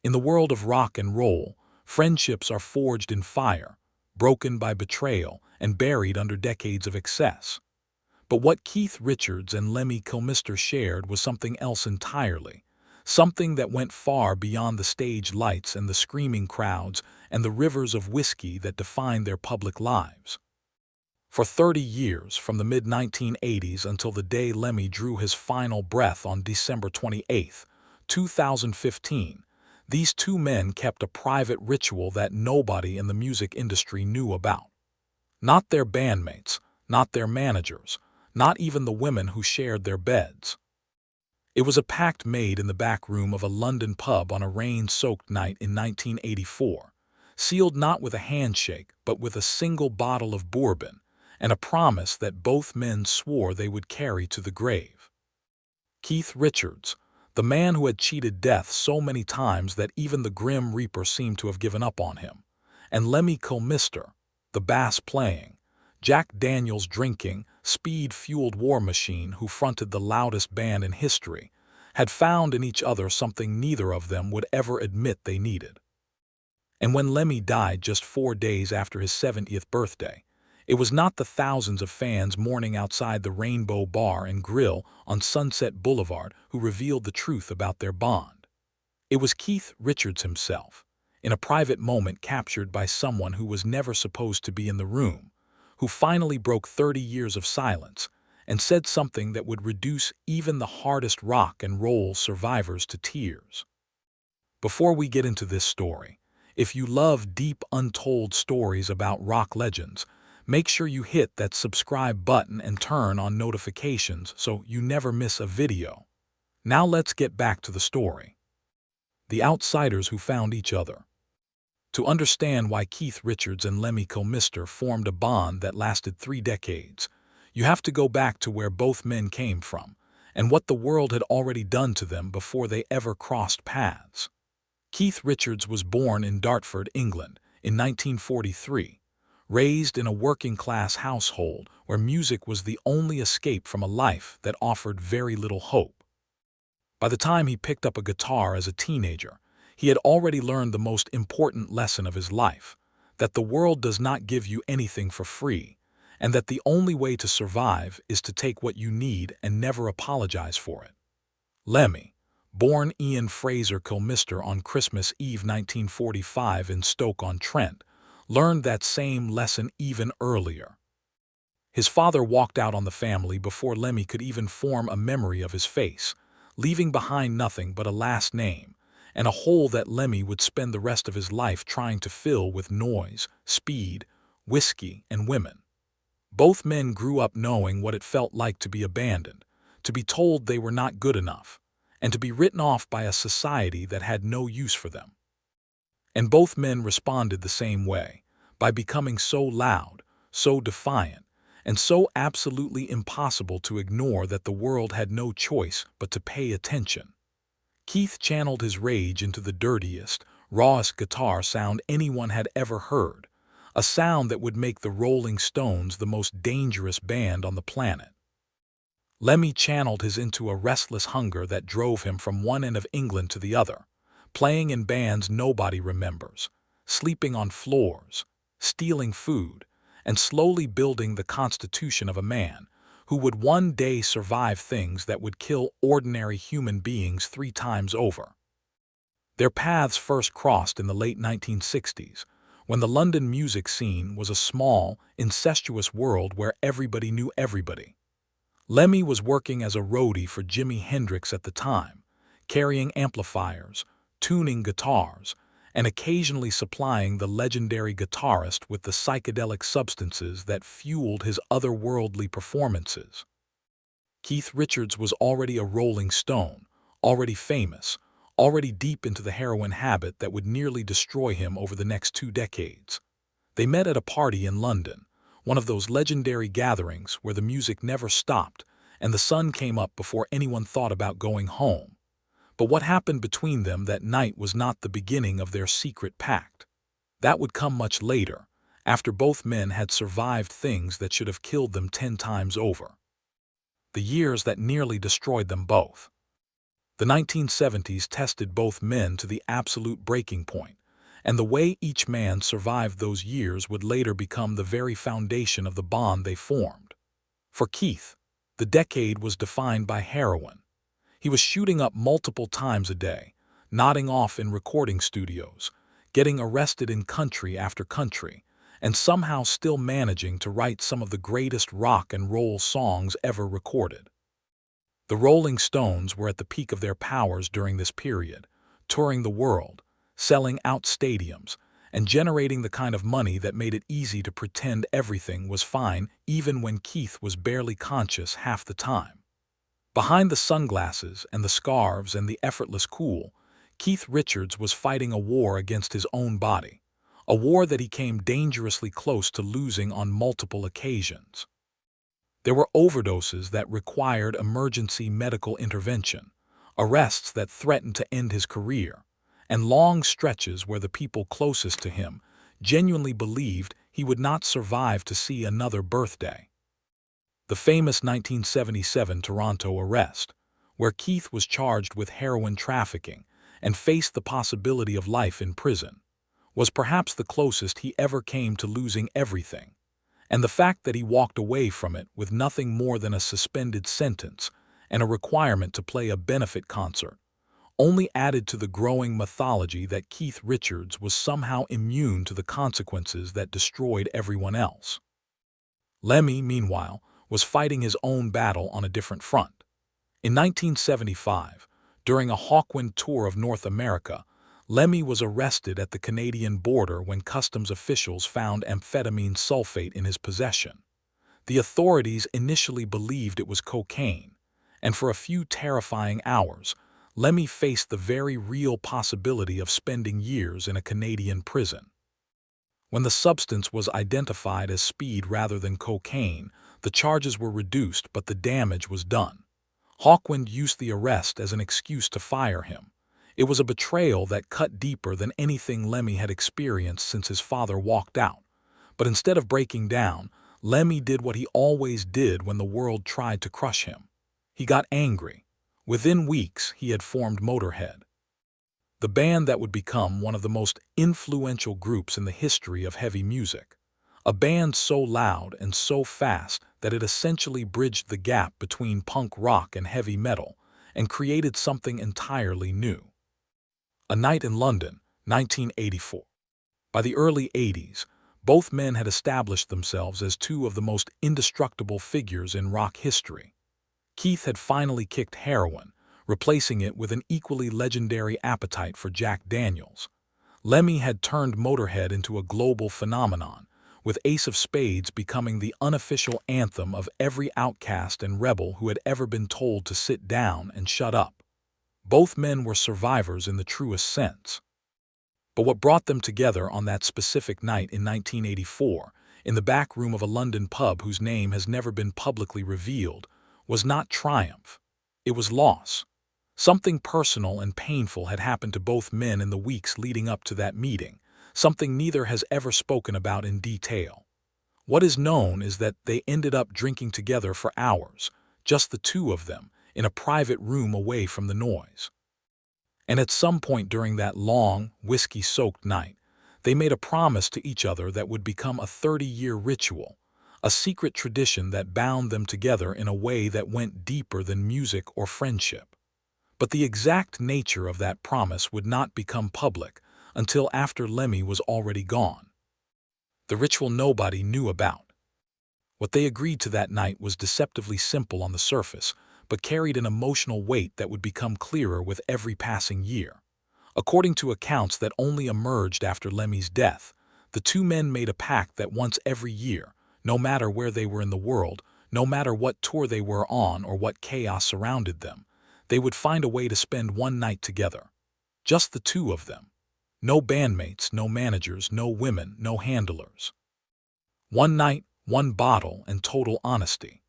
In the world of rock and roll, friendships are forged in fire, broken by betrayal, and buried under decades of excess. But what Keith Richards and Lemmy Kilmister shared was something else entirely, something that went far beyond the stage lights and the screaming crowds and the rivers of whiskey that defined their public lives. For 30 years, from the mid-1980s until the day Lemmy drew his final breath on December 28, 2015, these two men kept a private ritual that nobody in the music industry knew about. Not their bandmates, not their managers, not even the women who shared their beds. It was a pact made in the back room of a London pub on a rain-soaked night in 1984, sealed not with a handshake but with a single bottle of bourbon, and a promise that both men swore they would carry to the grave. Keith Richards, the man who had cheated death so many times that even the Grim Reaper seemed to have given up on him, and Lemmy Kilmister, the bass-playing, Jack Daniels drinking, speed-fueled war machine who fronted the loudest band in history, had found in each other something neither of them would ever admit they needed. And when Lemmy died just 4 days after his 70th birthday, it was not the thousands of fans mourning outside the Rainbow Bar and Grill on Sunset Boulevard who revealed the truth about their bond. It was Keith Richards himself, in a private moment captured by someone who was never supposed to be in the room, who finally broke 30 years of silence and said something that would reduce even the hardest rock and roll survivors to tears. Before we get into this story, if you love deep, untold stories about rock legends, make sure you hit that subscribe button and turn on notifications so you never miss a video. Now let's get back to the story. The outsiders who found each other. To understand why Keith Richards and Lemmy Kilmister formed a bond that lasted 3 decades, you have to go back to where both men came from and what the world had already done to them before they ever crossed paths. Keith Richards was born in Dartford, England, in 1943. Raised in a working-class household where music was the only escape from a life that offered very little hope. By the time he picked up a guitar as a teenager, he had already learned the most important lesson of his life, that the world does not give you anything for free, and that the only way to survive is to take what you need and never apologize for it. Lemmy, born Ian Fraser Kilmister on Christmas Eve 1945 in Stoke-on-Trent, learned that same lesson even earlier. His father walked out on the family before Lemmy could even form a memory of his face, leaving behind nothing but a last name, and a hole that Lemmy would spend the rest of his life trying to fill with noise, speed, whiskey, and women. Both men grew up knowing what it felt like to be abandoned, to be told they were not good enough, and to be written off by a society that had no use for them. And both men responded the same way, by becoming so loud, so defiant, and so absolutely impossible to ignore that the world had no choice but to pay attention. Keith channeled his rage into the dirtiest, rawest guitar sound anyone had ever heard, a sound that would make the Rolling Stones the most dangerous band on the planet. Lemmy channeled his into a restless hunger that drove him from one end of England to the other, playing in bands nobody remembers, sleeping on floors, stealing food, and slowly building the constitution of a man who would one day survive things that would kill ordinary human beings 3 times over. Their paths first crossed in the late 1960s, when the London music scene was a small, incestuous world where everybody knew everybody. Lemmy was working as a roadie for Jimi Hendrix at the time, carrying amplifiers, tuning guitars, and occasionally supplying the legendary guitarist with the psychedelic substances that fueled his otherworldly performances. Keith Richards was already a Rolling Stone, already famous, already deep into the heroin habit that would nearly destroy him over the next 2 decades. They met at a party in London, one of those legendary gatherings where the music never stopped and the sun came up before anyone thought about going home. But what happened between them that night was not the beginning of their secret pact. That would come much later, after both men had survived things that should have killed them 10 times over. The years that nearly destroyed them both. The 1970s tested both men to the absolute breaking point, and the way each man survived those years would later become the very foundation of the bond they formed. For Keith, the decade was defined by heroin. He was shooting up multiple times a day, nodding off in recording studios, getting arrested in country after country, and somehow still managing to write some of the greatest rock and roll songs ever recorded. The Rolling Stones were at the peak of their powers during this period, touring the world, selling out stadiums, and generating the kind of money that made it easy to pretend everything was fine even when Keith was barely conscious half the time. Behind the sunglasses and the scarves and the effortless cool, Keith Richards was fighting a war against his own body, a war that he came dangerously close to losing on multiple occasions. There were overdoses that required emergency medical intervention, arrests that threatened to end his career, and long stretches where the people closest to him genuinely believed he would not survive to see another birthday. The famous 1977 Toronto arrest, where Keith was charged with heroin trafficking and faced the possibility of life in prison, was perhaps the closest he ever came to losing everything, and the fact that he walked away from it with nothing more than a suspended sentence and a requirement to play a benefit concert only added to the growing mythology that Keith Richards was somehow immune to the consequences that destroyed everyone else. Lemmy, meanwhile, was fighting his own battle on a different front. In 1975, during a Hawkwind tour of North America, Lemmy was arrested at the Canadian border when customs officials found amphetamine sulfate in his possession. The authorities initially believed it was cocaine, and for a few terrifying hours, Lemmy faced the very real possibility of spending years in a Canadian prison. When the substance was identified as speed rather than cocaine, the charges were reduced but the damage was done. Hawkwind used the arrest as an excuse to fire him. It was a betrayal that cut deeper than anything Lemmy had experienced since his father walked out. But instead of breaking down, Lemmy did what he always did when the world tried to crush him. He got angry. Within weeks, he had formed Motorhead, the band that would become one of the most influential groups in the history of heavy music. A band so loud and so fast that it essentially bridged the gap between punk rock and heavy metal and created something entirely new. A Night in London, 1984. By the early 80s, both men had established themselves as two of the most indestructible figures in rock history. Keith had finally kicked heroin, replacing it with an equally legendary appetite for Jack Daniels. Lemmy had turned Motorhead into a global phenomenon, with Ace of Spades becoming the unofficial anthem of every outcast and rebel who had ever been told to sit down and shut up. Both men were survivors in the truest sense. But what brought them together on that specific night in 1984, in the back room of a London pub whose name has never been publicly revealed, was not triumph. It was loss. Something personal and painful had happened to both men in the weeks leading up to that meeting, something neither has ever spoken about in detail. What is known is that they ended up drinking together for hours, just the two of them, in a private room away from the noise. And at some point during that long, whiskey-soaked night, they made a promise to each other that would become a 30-year ritual, a secret tradition that bound them together in a way that went deeper than music or friendship. But the exact nature of that promise would not become public until after Lemmy was already gone. The ritual nobody knew about. What they agreed to that night was deceptively simple on the surface, but carried an emotional weight that would become clearer with every passing year. According to accounts that only emerged after Lemmy's death, the two men made a pact that once every year, no matter where they were in the world, no matter what tour they were on or what chaos surrounded them, they would find a way to spend one night together. Just the two of them. No bandmates, no managers, no women, no handlers. One night, one bottle, and total honesty.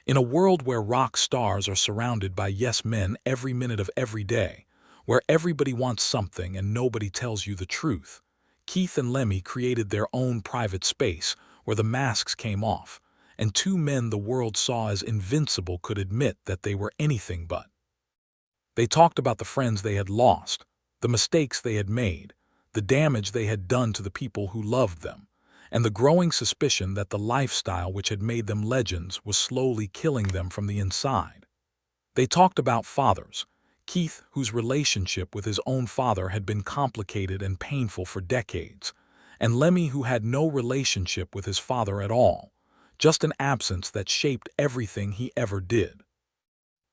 In a world where rock stars are surrounded by yes men every minute of every day, where everybody wants something and nobody tells you the truth, Keith and Lemmy created their own private space where the masks came off, and two men the world saw as invincible could admit that they were anything but. They talked about the friends they had lost, the mistakes they had made, the damage they had done to the people who loved them, and the growing suspicion that the lifestyle which had made them legends was slowly killing them from the inside. They talked about fathers, Keith, whose relationship with his own father had been complicated and painful for decades, and Lemmy, who had no relationship with his father at all, just an absence that shaped everything he ever did.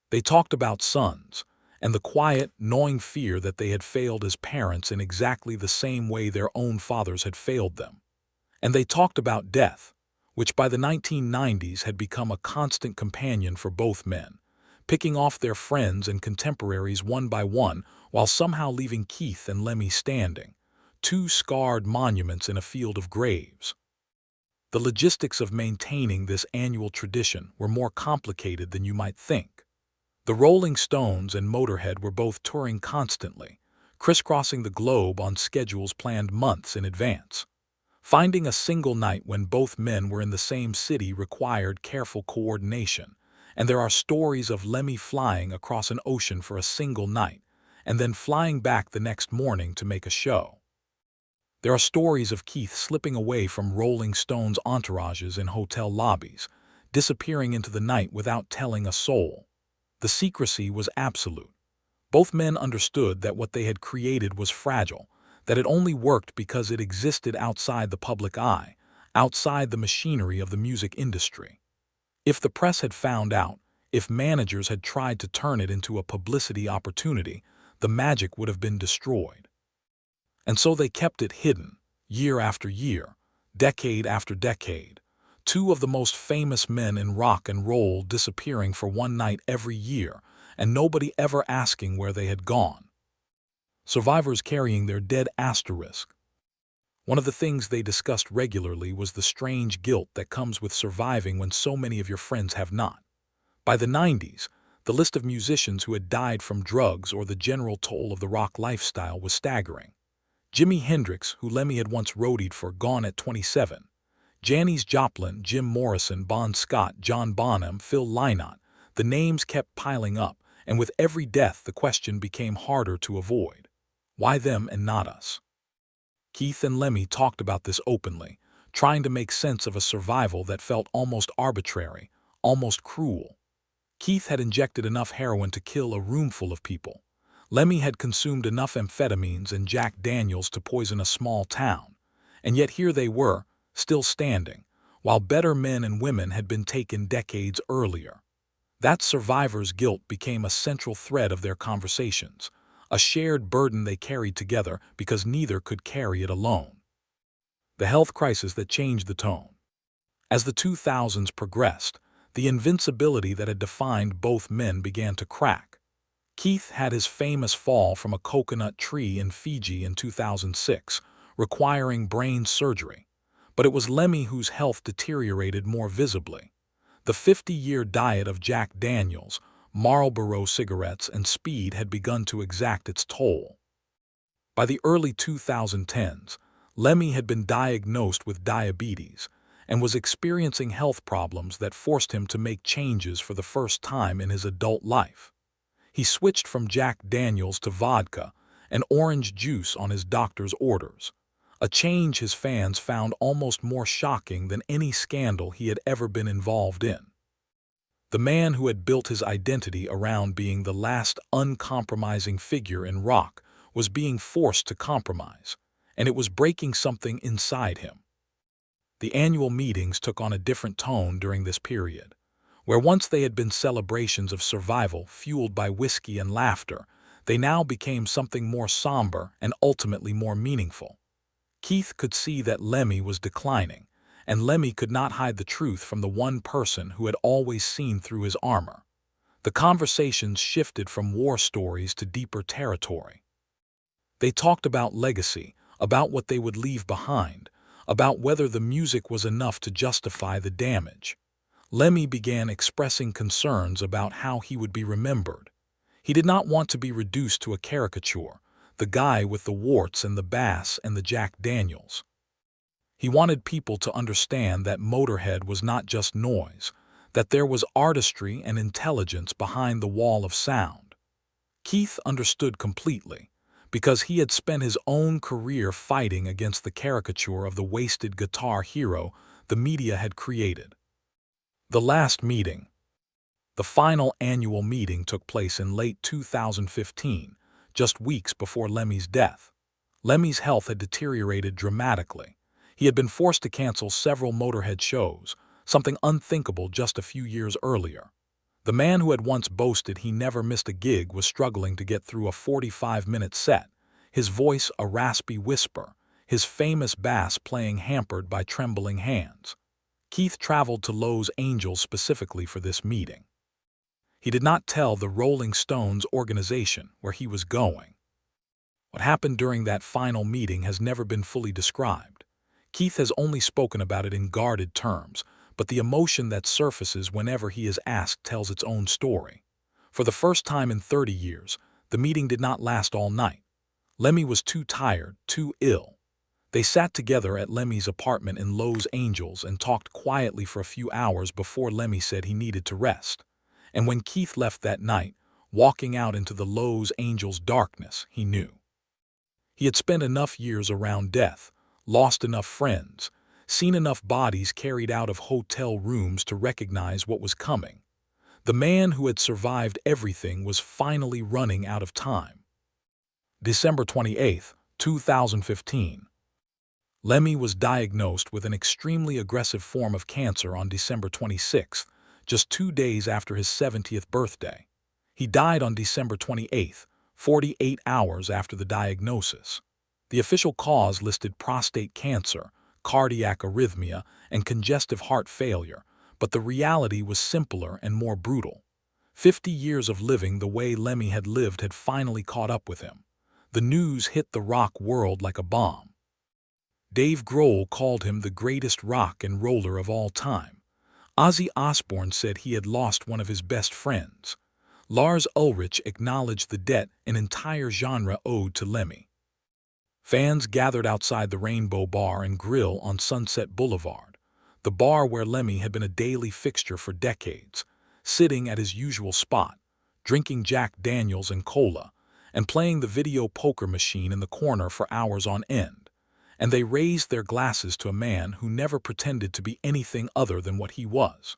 They talked about sons, and the quiet, gnawing fear that they had failed as parents in exactly the same way their own fathers had failed them. And they talked about death, which by the 1990s had become a constant companion for both men, picking off their friends and contemporaries one by one while somehow leaving Keith and Lemmy standing, two scarred monuments in a field of graves. The logistics of maintaining this annual tradition were more complicated than you might think. The Rolling Stones and Motorhead were both touring constantly, crisscrossing the globe on schedules planned months in advance. Finding a single night when both men were in the same city required careful coordination, and there are stories of Lemmy flying across an ocean for a single night, and then flying back the next morning to make a show. There are stories of Keith slipping away from Rolling Stones entourages in hotel lobbies, disappearing into the night without telling a soul. The secrecy was absolute. Both men understood that what they had created was fragile, that it only worked because it existed outside the public eye, outside the machinery of the music industry. If the press had found out, if managers had tried to turn it into a publicity opportunity, the magic would have been destroyed. And so they kept it hidden, year after year, decade after decade. Two of the most famous men in rock and roll disappearing for one night every year, and nobody ever asking where they had gone. Survivors carrying their dead asterisk. One of the things they discussed regularly was the strange guilt that comes with surviving when so many of your friends have not. By the 90s, the list of musicians who had died from drugs or the general toll of the rock lifestyle was staggering. Jimi Hendrix, who Lemmy had once roadied for, gone at 27. Janis Joplin, Jim Morrison, Bon Scott, John Bonham, Phil Lynott. The names kept piling up, and with every death the question became harder to avoid. Why them and not us? Keith and Lemmy talked about this openly, trying to make sense of a survival that felt almost arbitrary, almost cruel. Keith had injected enough heroin to kill a roomful of people. Lemmy had consumed enough amphetamines and Jack Daniels to poison a small town. And yet here they were, still standing, while better men and women had been taken decades earlier. That survivor's guilt became a central thread of their conversations, a shared burden they carried together because neither could carry it alone. The health crisis that changed the tone. As the 2000s progressed, the invincibility that had defined both men began to crack. Keith had his famous fall from a coconut tree in Fiji in 2006, requiring brain surgery. But it was Lemmy whose health deteriorated more visibly. The 50-year diet of Jack Daniels, Marlboro cigarettes, and speed had begun to exact its toll. By the early 2010s, Lemmy had been diagnosed with diabetes and was experiencing health problems that forced him to make changes for the first time in his adult life. He switched from Jack Daniels to vodka and orange juice on his doctor's orders, a change his fans found almost more shocking than any scandal he had ever been involved in. The man who had built his identity around being the last uncompromising figure in rock was being forced to compromise, and it was breaking something inside him. The annual meetings took on a different tone during this period. Where once they had been celebrations of survival fueled by whiskey and laughter, they now became something more somber and ultimately more meaningful. Keith could see that Lemmy was declining, and Lemmy could not hide the truth from the one person who had always seen through his armor. The conversations shifted from war stories to deeper territory. They talked about legacy, about what they would leave behind, about whether the music was enough to justify the damage. Lemmy began expressing concerns about how he would be remembered. He did not want to be reduced to a caricature, the guy with the warts and the bass and the Jack Daniels. He wanted people to understand that Motorhead was not just noise, that there was artistry and intelligence behind the wall of sound. Keith understood completely, because he had spent his own career fighting against the caricature of the wasted guitar hero the media had created. The last meeting. The final annual meeting took place in late 2015, just weeks before Lemmy's death. Lemmy's health had deteriorated dramatically. He had been forced to cancel several Motorhead shows, something unthinkable just a few years earlier. The man who had once boasted he never missed a gig was struggling to get through a 45-minute set, his voice a raspy whisper, his famous bass playing hampered by trembling hands. Keith traveled to Los Angeles specifically for this meeting. He did not tell the Rolling Stones organization where he was going. What happened during that final meeting has never been fully described. Keith has only spoken about it in guarded terms, but the emotion that surfaces whenever he is asked tells its own story. For the first time in 30 years, the meeting did not last all night. Lemmy was too tired, too ill. They sat together at Lemmy's apartment in Los Angeles and talked quietly for a few hours before Lemmy said he needed to rest. And when Keith left that night, walking out into the Los Angeles darkness, he knew. He had spent enough years around death, lost enough friends, seen enough bodies carried out of hotel rooms to recognize what was coming. The man who had survived everything was finally running out of time. December 28, 2015. Lemmy was diagnosed with an extremely aggressive form of cancer on December 26, just 2 days after his 70th birthday. He died on December 28, 48 hours after the diagnosis. The official cause listed prostate cancer, cardiac arrhythmia, and congestive heart failure, but the reality was simpler and more brutal. 50 years of living the way Lemmy had lived had finally caught up with him. The news hit the rock world like a bomb. Dave Grohl called him the greatest rock and roller of all time. Ozzy Osbourne said he had lost one of his best friends. Lars Ulrich acknowledged the debt an entire genre owed to Lemmy. Fans gathered outside the Rainbow Bar and Grill on Sunset Boulevard, the bar where Lemmy had been a daily fixture for decades, sitting at his usual spot, drinking Jack Daniels and cola, and playing the video poker machine in the corner for hours on end. And they raised their glasses to a man who never pretended to be anything other than what he was.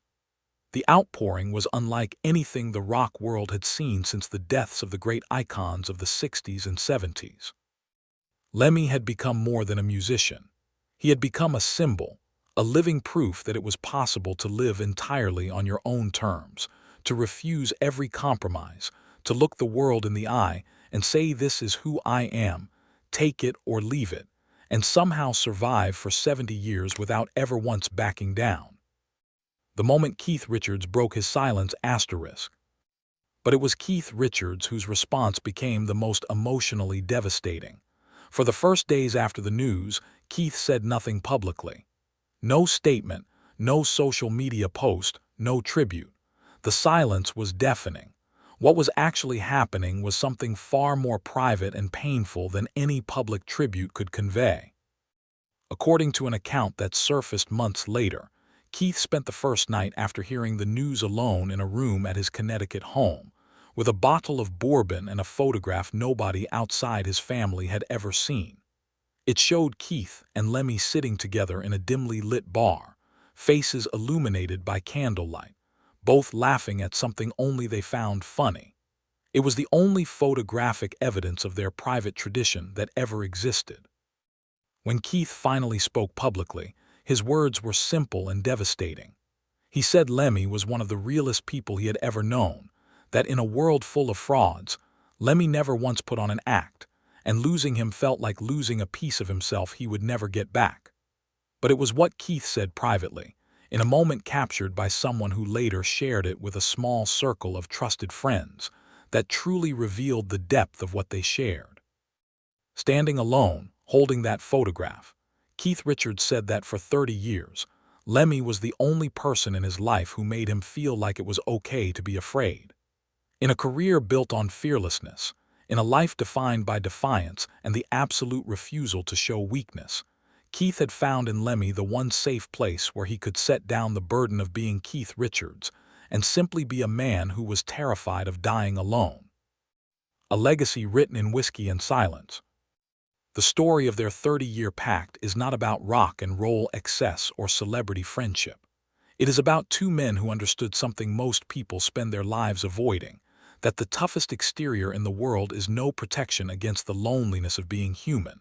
The outpouring was unlike anything the rock world had seen since the deaths of the great icons of the 60s and 70s. Lemmy had become more than a musician. He had become a symbol, a living proof that it was possible to live entirely on your own terms, to refuse every compromise, to look the world in the eye and say this is who I am, take it or leave it, and somehow survive for 70 years without ever once backing down. The moment Keith Richards broke his silence asterisk. But it was Keith Richards whose response became the most emotionally devastating. For the first days after the news, Keith said nothing publicly. No statement, no social media post, no tribute. The silence was deafening. What was actually happening was something far more private and painful than any public tribute could convey. According to an account that surfaced months later, Keith spent the first night after hearing the news alone in a room at his Connecticut home, with a bottle of bourbon and a photograph nobody outside his family had ever seen. It showed Keith and Lemmy sitting together in a dimly lit bar, faces illuminated by candlelight, both laughing at something only they found funny. It was the only photographic evidence of their private tradition that ever existed. When Keith finally spoke publicly, his words were simple and devastating. He said Lemmy was one of the realest people he had ever known, that in a world full of frauds, Lemmy never once put on an act, and losing him felt like losing a piece of himself he would never get back. But it was what Keith said privately, in a moment captured by someone who later shared it with a small circle of trusted friends, that truly revealed the depth of what they shared. Standing alone, holding that photograph, Keith Richards said that for 30 years, Lemmy was the only person in his life who made him feel like it was okay to be afraid. In a career built on fearlessness, in a life defined by defiance and the absolute refusal to show weakness, Keith had found in Lemmy the one safe place where he could set down the burden of being Keith Richards and simply be a man who was terrified of dying alone. a legacy written in whiskey and silence. The story of their 30-year pact is not about rock and roll excess or celebrity friendship. It is about two men who understood something most people spend their lives avoiding, that the toughest exterior in the world is no protection against the loneliness of being human.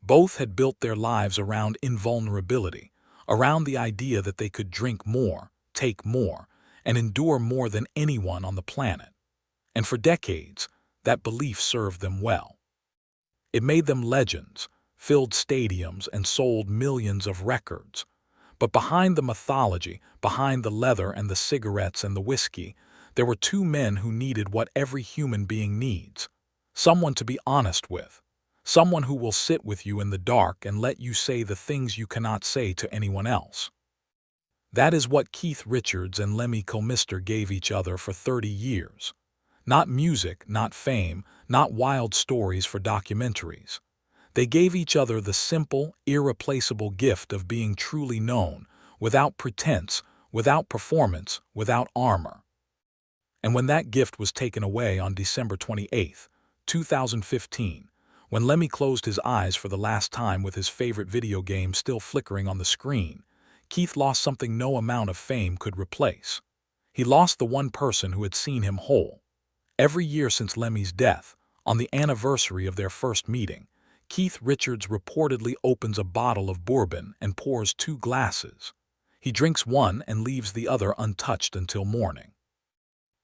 Both had built their lives around invulnerability, around the idea that they could drink more, take more, and endure more than anyone on the planet. And for decades, that belief served them well. It made them legends, filled stadiums, and sold millions of records. But behind the mythology, behind the leather and the cigarettes and the whiskey, there were two men who needed what every human being needs: someone to be honest with, someone who will sit with you in the dark and let you say the things you cannot say to anyone else. That is what Keith Richards and Lemmy Kilmister gave each other for 30 years. Not music, not fame, not wild stories for documentaries. They gave each other the simple, irreplaceable gift of being truly known, without pretense, without performance, without armor. And when that gift was taken away on December 28, 2015, when Lemmy closed his eyes for the last time with his favorite video game still flickering on the screen, Keith lost something no amount of fame could replace. He lost the one person who had seen him whole. Every year since Lemmy's death, on the anniversary of their first meeting, Keith Richards reportedly opens a bottle of bourbon and pours 2 glasses. He drinks one and leaves the other untouched until morning.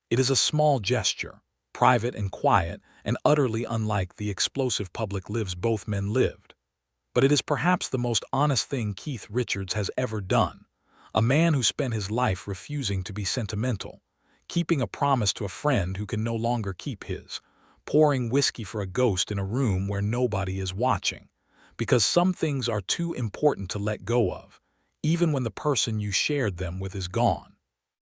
It is a small gesture, private and quiet, and utterly unlike the explosive public lives both men lived. But it is perhaps the most honest thing Keith Richards has ever done, a man who spent his life refusing to be sentimental, keeping a promise to a friend who can no longer keep his, pouring whiskey for a ghost in a room where nobody is watching, because some things are too important to let go of, even when the person you shared them with is gone.